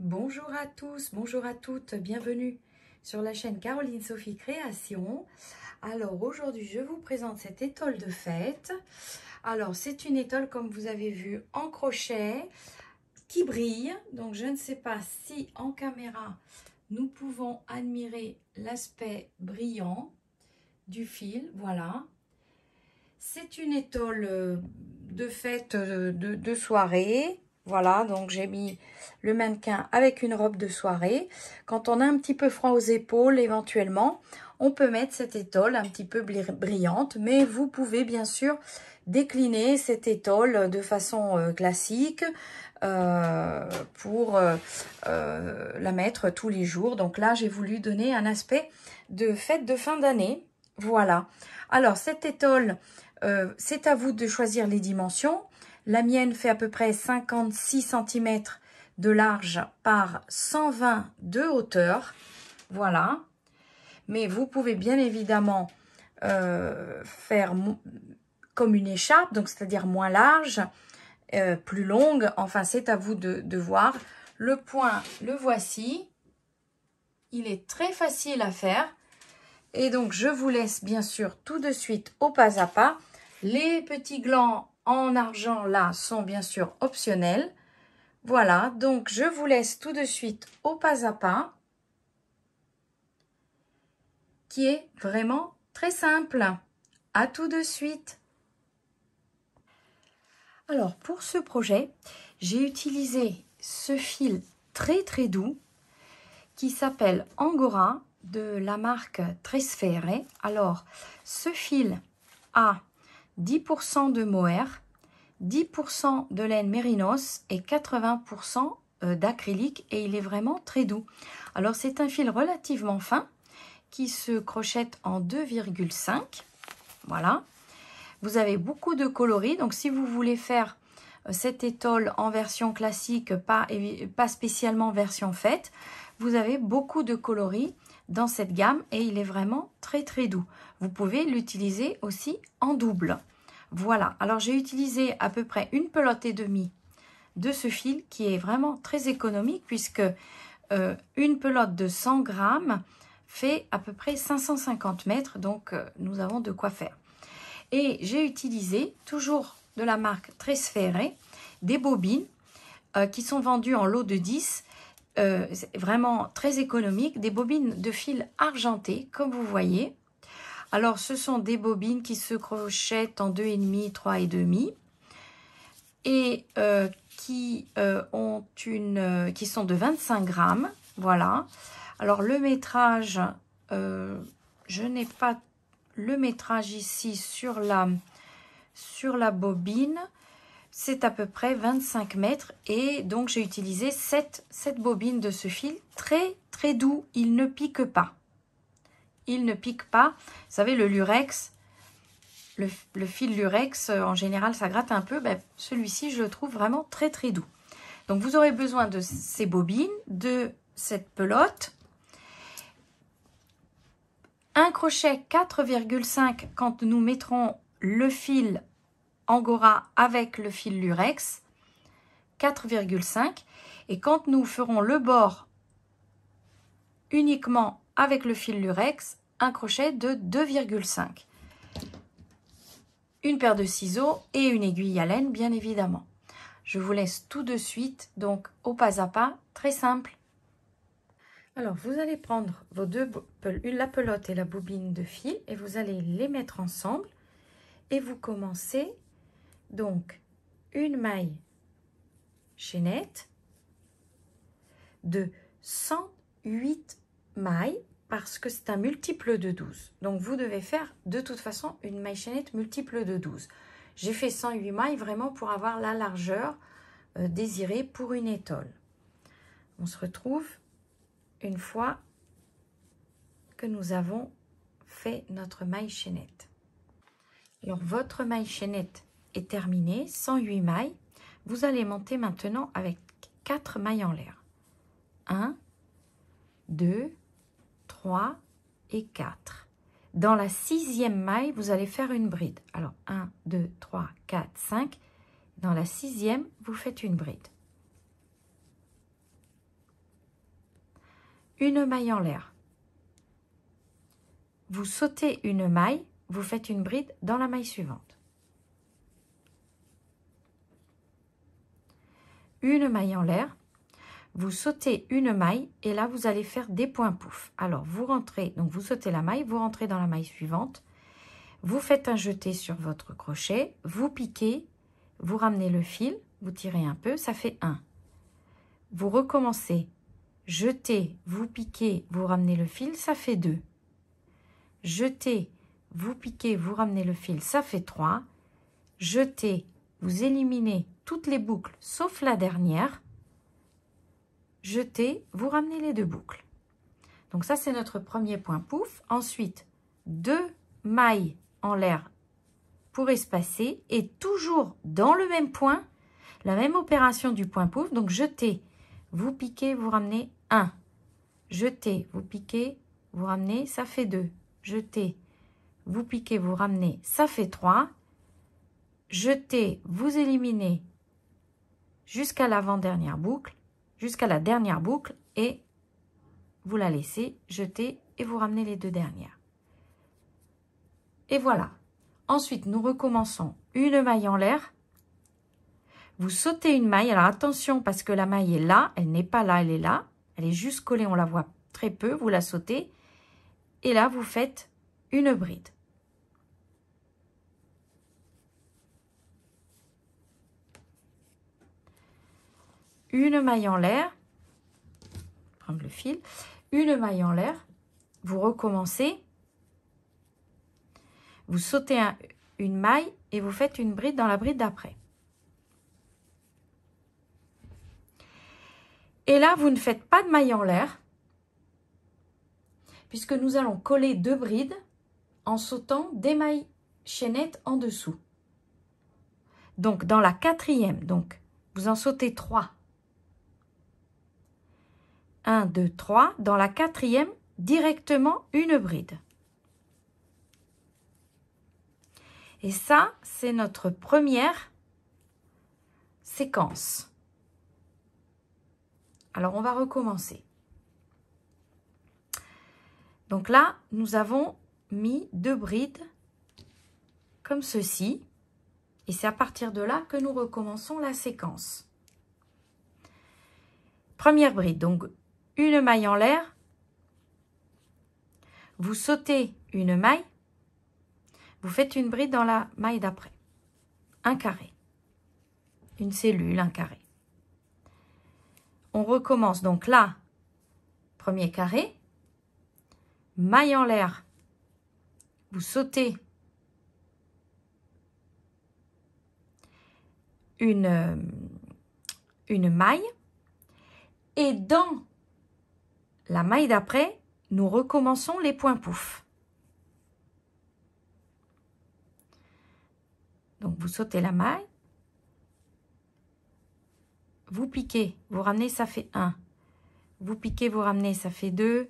Bonjour à tous, bonjour à toutes, bienvenue sur la chaîne Caroline Sophie Création. Alors aujourd'hui je vous présente cette étole de fête. Alors c'est une étole comme vous avez vu en crochet qui brille. Donc je ne sais pas si en caméra nous pouvons admirer l'aspect brillant du fil, voilà. C'est une étole de fête de soirée. Voilà, donc j'ai mis le mannequin avec une robe de soirée. Quand on a un petit peu froid aux épaules, éventuellement, on peut mettre cette étole un petit peu brillante. Mais vous pouvez bien sûr décliner cette étole de façon classique pour la mettre tous les jours. Donc là, j'ai voulu donner un aspect de fête de fin d'année. Voilà. Alors, cette étole, c'est à vous de choisir les dimensions. La mienne fait à peu près 56 cm de large par 120 de hauteur. Voilà. Mais vous pouvez bien évidemment faire comme une écharpe, donc c'est-à-dire moins large, plus longue. Enfin, c'est à vous de voir. Le point, le voici. Il est très facile à faire. Et donc, je vous laisse bien sûr tout de suite au pas à pas. Les petits glands en argent là sont bien sûr optionnels. Voilà, donc je vous laisse tout de suite au pas à pas, qui est vraiment très simple. À tout de suite. Alors, pour ce projet, j'ai utilisé ce fil très doux qui s'appelle Angora de la marque Tresfere. Alors, ce fil a 10% de mohair, 10% de laine mérinos et 80% d'acrylique, et il est vraiment très doux. Alors c'est un fil relativement fin qui se crochette en 2,5. Voilà. Vous avez beaucoup de coloris, donc si vous voulez faire cette étole en version classique, pas spécialement version fête, vous avez beaucoup de coloris dans cette gamme et il est vraiment très doux. Vous pouvez l'utiliser aussi en double. Voilà, alors j'ai utilisé à peu près une pelote et demie de ce fil qui est vraiment très économique puisque une pelote de 100 grammes fait à peu près 550 mètres, donc nous avons de quoi faire. Et j'ai utilisé, toujours de la marque Tresfere, des bobines qui sont vendues en lot de 10, vraiment très économiques, des bobines de fil argenté, comme vous voyez. Alors, ce sont des bobines qui se crochettent en 2,5, 3,5 et qui sont de 25 grammes. Voilà. Alors, le métrage, je n'ai pas le métrage ici sur la bobine. C'est à peu près 25 mètres et donc j'ai utilisé 7 bobines de ce fil très doux. Il ne pique pas. Il ne pique pas. Vous savez, le lurex, le fil lurex, en général, ça gratte un peu. Ben, celui-ci, je le trouve vraiment très doux. Donc, vous aurez besoin de ces bobines, de cette pelote, un crochet 4,5 quand nous mettrons le fil Angora avec le fil lurex, 4,5. Et quand nous ferons le bord uniquement avec le fil lurex, un crochet de 2,5. Une paire de ciseaux et une aiguille à laine, bien évidemment. Je vous laisse tout de suite, donc au pas à pas, très simple. Alors, vous allez prendre la pelote et la bobine de fil et vous allez les mettre ensemble et vous commencez donc une maille chaînette de 108 mailles parce que c'est un multiple de 12. Donc, vous devez faire de toute façon une maille chaînette multiple de 12. J'ai fait 108 mailles vraiment pour avoir la largeur désirée pour une étole. On se retrouve une fois que nous avons fait notre maille chaînette. Alors, votre maille chaînette est terminée, 108 mailles. Vous allez monter maintenant avec 4 mailles en l'air. 1, 2, 3 et 4. Dans la 6e maille, vous allez faire une bride. Alors, 1, 2, 3, 4, 5. Dans la 6e, vous faites une bride. une maille en l'air. Vous sautez une maille, vous faites une bride dans la maille suivante. Une maille en l'air, vous sautez une maille et là vous allez faire des points pouf. Alors vous rentrez, donc vous sautez la maille, vous rentrez dans la maille suivante, vous faites un jeté sur votre crochet, vous piquez, vous ramenez le fil, vous tirez un peu, ça fait 1. Vous recommencez, jetez, vous piquez, vous ramenez le fil, ça fait 2. Jetez, vous piquez, vous ramenez le fil, ça fait 3. Jetez, vous éliminez toutes les boucles sauf la dernière. Jetez, vous ramenez les 2 boucles. Donc ça, c'est notre premier point pouf. Ensuite, 2 mailles en l'air pour espacer et toujours dans le même point, la même opération du point pouf. Donc jetez, vous piquez, vous ramenez 1. Jetez, vous piquez, vous ramenez, ça fait 2. Jetez, vous piquez, vous ramenez, ça fait 3. Jetez, vous éliminez jusqu'à l'avant-dernière boucle, jusqu'à la dernière boucle et vous la laissez, jetez et vous ramenez les 2 dernières. Et voilà. Ensuite, nous recommençons une maille en l'air. Vous sautez une maille. Alors attention parce que la maille est là, elle n'est pas là, elle est là. Elle est juste collée, on la voit très peu, vous la sautez. Et là, vous faites une bride. Une maille en l'air, prendre le fil, une maille en l'air, vous recommencez, vous sautez une maille et vous faites une bride dans la bride d'après. Et là, vous ne faites pas de maille en l'air, puisque nous allons coller 2 brides en sautant des mailles chaînettes en dessous. Donc, dans la 4e, donc, vous en sautez 3. 1, 2, 3. Dans la 4e, directement une bride. Et ça, c'est notre première séquence. Alors, on va recommencer. Donc là, nous avons mis 2 brides comme ceci. Et c'est à partir de là que nous recommençons la séquence. Première bride, donc une maille en l'air. Vous sautez une maille. Vous faites une bride dans la maille d'après. Un carré. Une cellule, un carré. On recommence donc là, premier carré. Maille en l'air. Vous sautez une maille. Et dans la maille d'après, nous recommençons les points pouf. Donc, vous sautez la maille. Vous piquez, vous ramenez, ça fait 1. Vous piquez, vous ramenez, ça fait 2.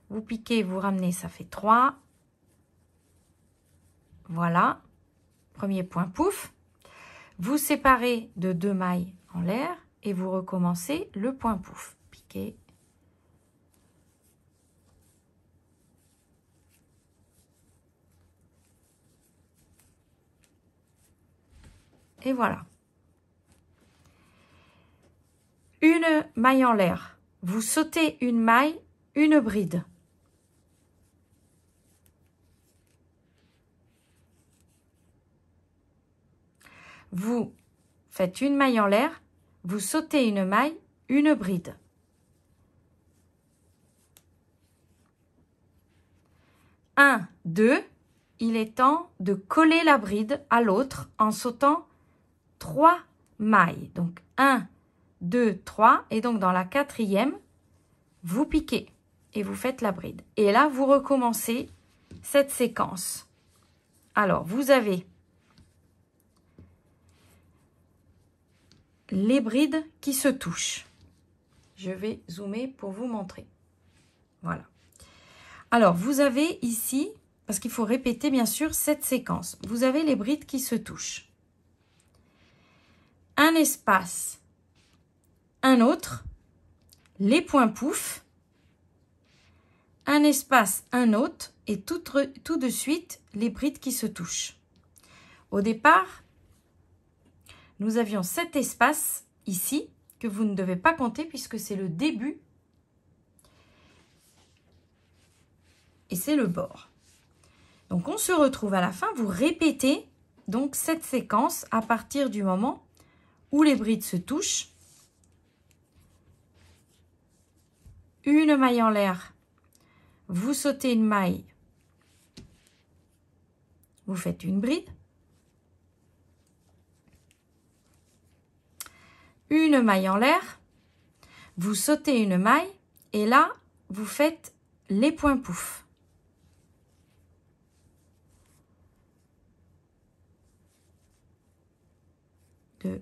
Vous piquez, vous ramenez, ça fait 3. Voilà. Premier point pouf. Vous séparez de 2 mailles en l'air et vous recommencez le point pouf. Piquez. Et voilà. Une maille en l'air. Vous sautez une maille, une bride. Vous faites une maille en l'air, vous sautez une maille, une bride. Un, 2, il est temps de coller la bride à l'autre en sautant 3 mailles. Donc 1, 2, 3 et donc dans la 4e, vous piquez et vous faites la bride. Et là, vous recommencez cette séquence. Alors, vous avez les brides qui se touchent. Je vais zoomer pour vous montrer. Voilà. Alors, vous avez ici, parce qu'il faut répéter bien sûr cette séquence, vous avez les brides qui se touchent. Un espace, un autre, les points pouf, un espace, un autre, et tout de suite, les brides qui se touchent. Au départ, nous avions cet espace ici, que vous ne devez pas compter puisque c'est le début et c'est le bord. Donc, on se retrouve à la fin, vous répétez donc cette séquence à partir du moment où les brides se touchent. Une maille en l'air, vous sautez une maille, vous faites une bride. Une maille en l'air, vous sautez une maille et là, vous faites les points pouf. Deux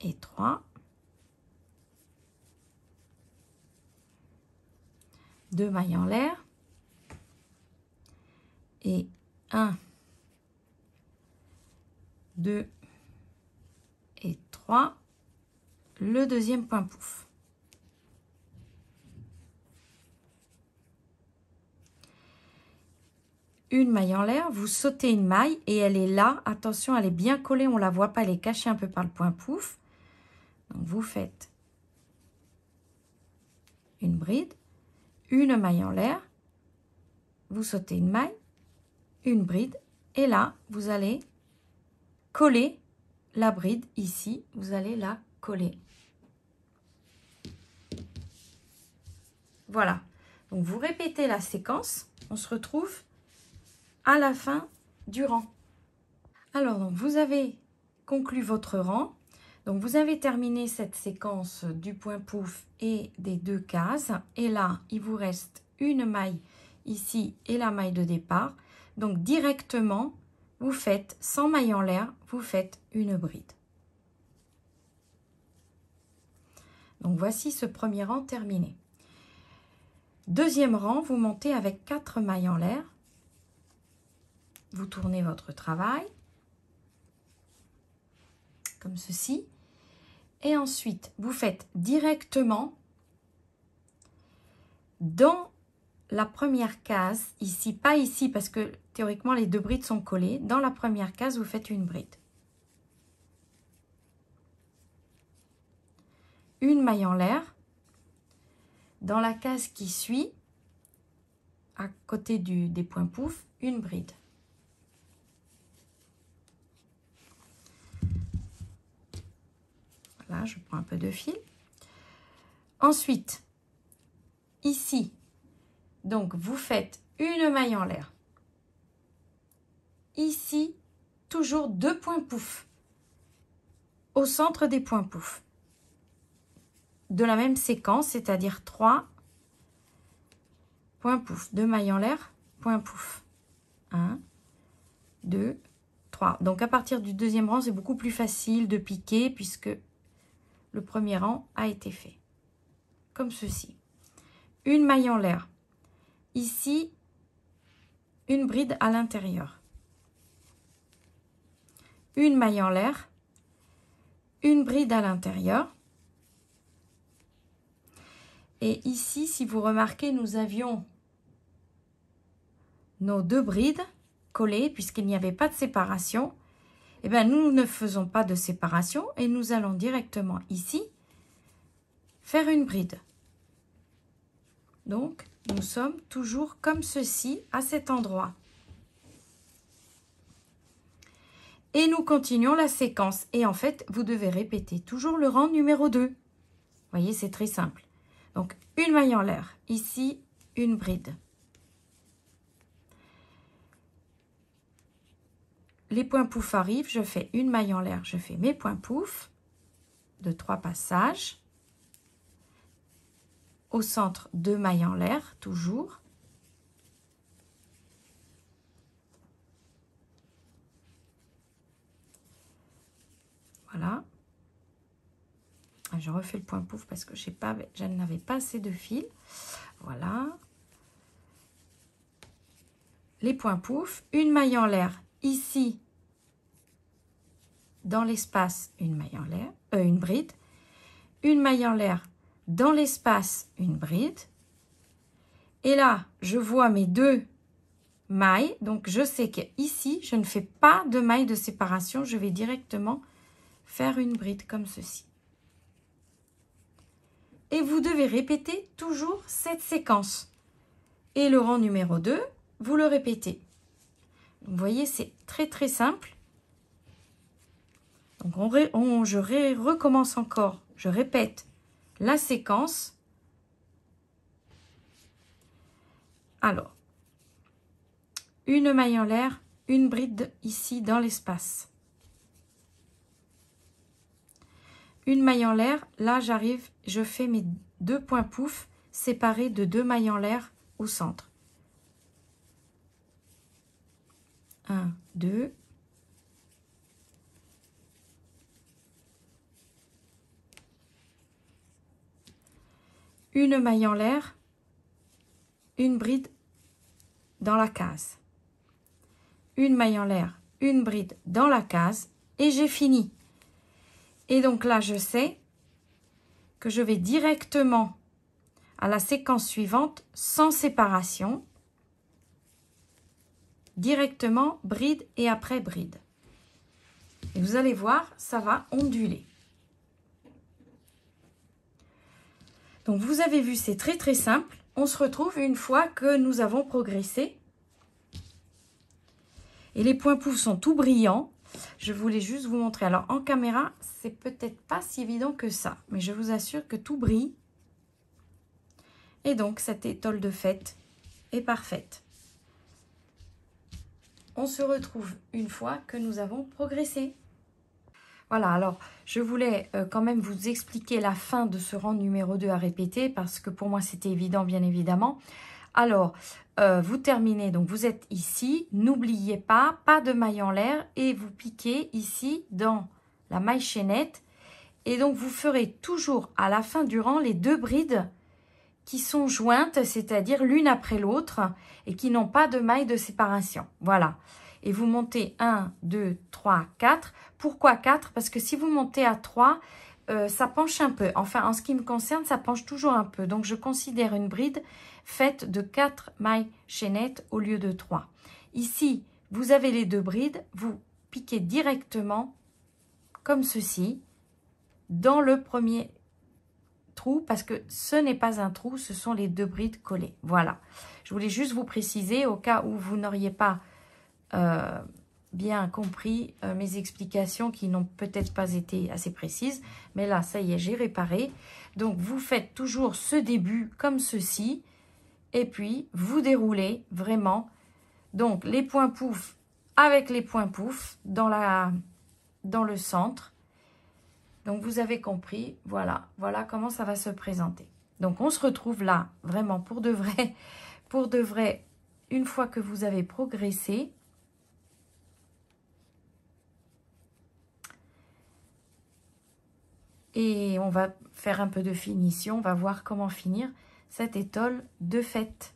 et trois. Deux mailles en l'air et 1, 2 et 3, le deuxième point pouf. Une maille en l'air, vous sautez une maille et elle est là. Attention, elle est bien collée, on ne la voit pas, elle est cachée un peu par le point pouf. Donc vous faites une bride, une maille en l'air, vous sautez une maille, une bride et là, vous allez coller la bride ici, vous allez la coller. Voilà, donc vous répétez la séquence, on se retrouve à la fin du rang. Alors, donc, vous avez conclu votre rang, donc vous avez terminé cette séquence du point pouf et des deux cases, et là, il vous reste une maille ici et la maille de départ, donc directement, vous faites, sans maille en l'air, vous faites une bride. Donc voici ce premier rang terminé. Deuxième rang, vous montez avec 4 mailles en l'air. Vous tournez votre travail, comme ceci. Et ensuite, vous faites directement dans la première case, ici, pas ici, parce que théoriquement, les deux brides sont collées. Dans la première case, vous faites une bride. Une maille en l'air. Dans la case qui suit, à côté des points pouf, une bride. Voilà, je prends un peu de fil. Ensuite, ici, donc vous faites une maille en l'air. Ici, toujours 2 points pouf au centre des points pouf. De la même séquence, c'est-à-dire 3 points pouf, 2 mailles en l'air, point pouf. 1, 2, 3. Donc à partir du deuxième rang, c'est beaucoup plus facile de piquer puisque le premier rang a été fait. Comme ceci. Une maille en l'air. Ici, une bride à l'intérieur. Une maille en l'air. Une bride à l'intérieur. Et ici, si vous remarquez, nous avions nos 2 brides collées puisqu'il n'y avait pas de séparation. Eh bien, nous ne faisons pas de séparation et nous allons directement ici faire une bride. Donc, nous sommes toujours comme ceci à cet endroit. Et nous continuons la séquence. Et en fait, vous devez répéter toujours le rang numéro 2. Vous voyez, c'est très simple. Donc, une maille en l'air. Ici, une bride. Les points pouf arrivent, je fais une maille en l'air, je fais mes points pouf de 3 passages. Au centre, 2 mailles en l'air, toujours. Voilà. Je refais le point pouf parce que je n'avais pas assez de fil. Voilà. Les points pouf, une maille en l'air ici, dans l'espace, une maille en l'air, une bride, une maille en l'air dans l'espace une bride. Et là, je vois mes 2 mailles. Donc, je sais qu'ici, je ne fais pas de maille de séparation. Je vais directement faire une bride comme ceci. Et vous devez répéter toujours cette séquence. Et le rang numéro 2, vous le répétez. Vous voyez, c'est très très simple. Donc, je recommence encore. Je répète la séquence. Alors, une maille en l'air, une bride ici dans l'espace. Une maille en l'air, là j'arrive, je fais mes 2 points pouf séparés de 2 mailles en l'air au centre. 1, 2. Une maille en l'air, une bride dans la case. Une maille en l'air, une bride dans la case et j'ai fini. Et donc là, je sais que je vais directement à la séquence suivante sans séparation. Directement bride et après bride. Et vous allez voir, ça va onduler. Donc vous avez vu, c'est très très simple. On se retrouve une fois que nous avons progressé. Et les points poufs sont tout brillants. Je voulais juste vous montrer. Alors en caméra, c'est peut-être pas si évident que ça. Mais je vous assure que tout brille. Et donc cette étole de fête est parfaite. On se retrouve une fois que nous avons progressé. Voilà, alors je voulais quand même vous expliquer la fin de ce rang numéro 2 à répéter parce que pour moi c'était évident bien évidemment. Alors, vous terminez, donc vous êtes ici, n'oubliez pas de maille en l'air et vous piquez ici dans la maille chaînette. Et donc vous ferez toujours à la fin du rang les 2 brides qui sont jointes, c'est-à-dire l'une après l'autre et qui n'ont pas de maille de séparation. Voilà. Et vous montez 1, 2, 3, 4. Pourquoi 4? Parce que si vous montez à 3, ça penche un peu. Enfin, en ce qui me concerne, ça penche toujours un peu. Donc, je considère une bride faite de 4 mailles chaînettes au lieu de 3. Ici, vous avez les 2 brides. Vous piquez directement, comme ceci, dans le premier trou, parce que ce n'est pas un trou, ce sont les 2 brides collées. Voilà. Je voulais juste vous préciser, au cas où vous n'auriez pas bien compris mes explications qui n'ont peut-être pas été assez précises, mais là ça y est, j'ai réparé. Donc vous faites toujours ce début comme ceci et puis vous déroulez vraiment donc les points poufs avec les points poufs dans le centre. Donc vous avez compris, voilà comment ça va se présenter. Donc on se retrouve là vraiment pour de vrai une fois que vous avez progressé. Et on va faire un peu de finition, on va voir comment finir cette étole de fête.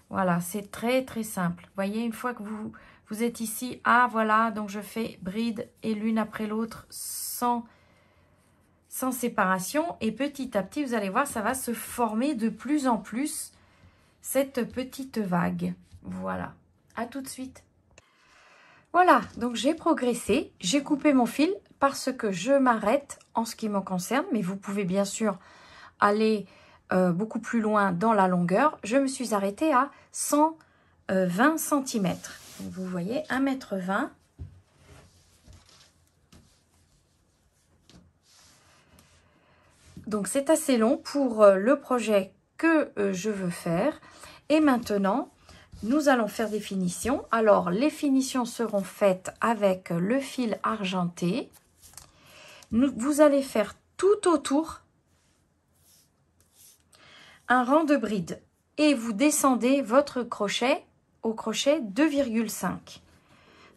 Voilà, c'est très très simple. Vous voyez, une fois que vous êtes ici, ah voilà, donc je fais bride et l'une après l'autre sans séparation. Et petit à petit, vous allez voir, ça va se former de plus en plus cette petite vague. Voilà, à tout de suite. Voilà, donc j'ai progressé, j'ai coupé mon fil parce que je m'arrête en ce qui me concerne, mais vous pouvez bien sûr aller beaucoup plus loin dans la longueur. Je me suis arrêtée à 120 cm. Donc vous voyez, 1,20 m. Donc c'est assez long pour le projet que je veux faire. Et maintenant, nous allons faire des finitions. Alors, les finitions seront faites avec le fil argenté. Vous allez faire tout autour un rang de bride et vous descendez votre crochet au crochet 2,5.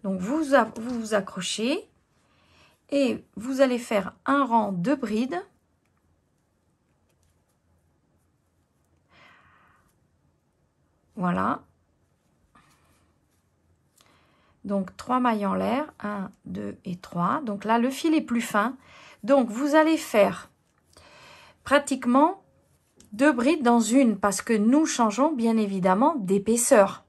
Donc, vous vous accrochez et vous allez faire un rang de bride. Voilà. Donc 3 mailles en l'air, 1, 2 et 3. Donc là, le fil est plus fin. Donc vous allez faire pratiquement 2 brides dans une parce que nous changeons bien évidemment d'épaisseur.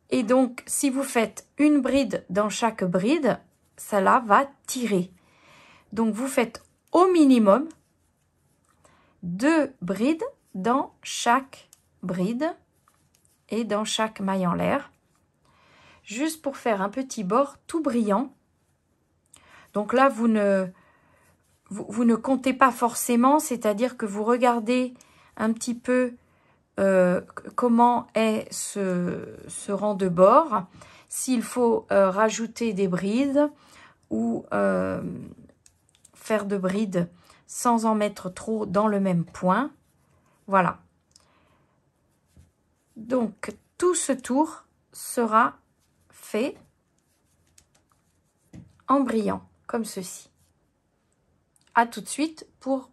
Et donc, si vous faites une bride dans chaque bride, cela va tirer. Donc, vous faites au minimum 2 brides dans chaque bride et dans chaque maille en l'air, juste pour faire un petit bord tout brillant. Donc là, vous ne comptez pas forcément, c'est-à-dire que vous regardez un petit peu comment est ce rang de bord, s'il faut rajouter des brides ou faire de brides sans en mettre trop dans le même point. Voilà. Donc, tout ce tour sera fait en brillant, comme ceci. À tout de suite pour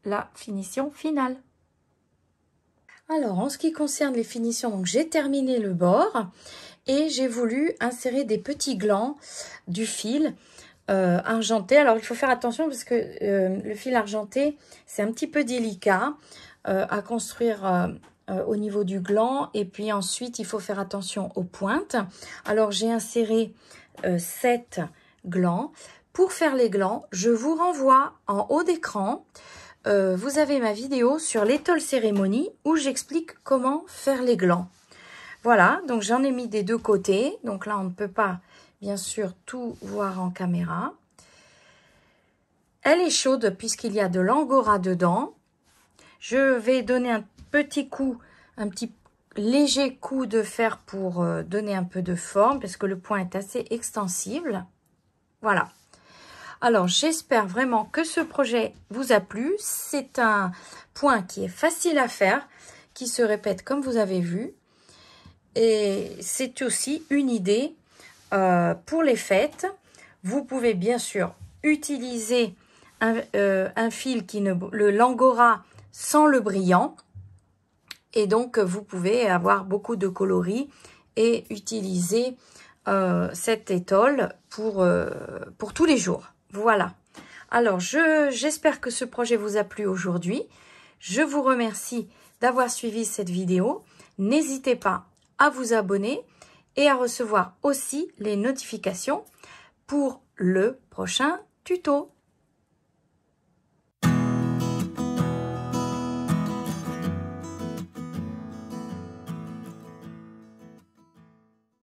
la finition finale. Alors, en ce qui concerne les finitions, donc j'ai terminé le bord et j'ai voulu insérer des petits glands du fil argenté. Alors, il faut faire attention parce que le fil argenté, c'est un petit peu délicat à construire au niveau du gland. Et puis ensuite, il faut faire attention aux pointes. Alors, j'ai inséré 7 glands. Pour faire les glands, je vous renvoie en haut d'écran. Vous avez ma vidéo sur l'étole cérémonie où j'explique comment faire les glands. Voilà, donc j'en ai mis des deux côtés. Donc là, on ne peut pas, bien sûr, tout voir en caméra. Elle est chaude puisqu'il y a de l'angora dedans. Je vais donner un petit coup, un petit léger coup de fer pour donner un peu de forme parce que le point est assez extensible. Voilà. Alors, j'espère vraiment que ce projet vous a plu. C'est un point qui est facile à faire, qui se répète comme vous avez vu. Et c'est aussi une idée pour les fêtes. Vous pouvez bien sûr utiliser un fil l'angora sans le brillant. Et donc, vous pouvez avoir beaucoup de coloris et utiliser cette étole pour tous les jours. Voilà. Alors, j'espère que ce projet vous a plu aujourd'hui. Je vous remercie d'avoir suivi cette vidéo. N'hésitez pas à vous abonner et à recevoir aussi les notifications pour le prochain tuto.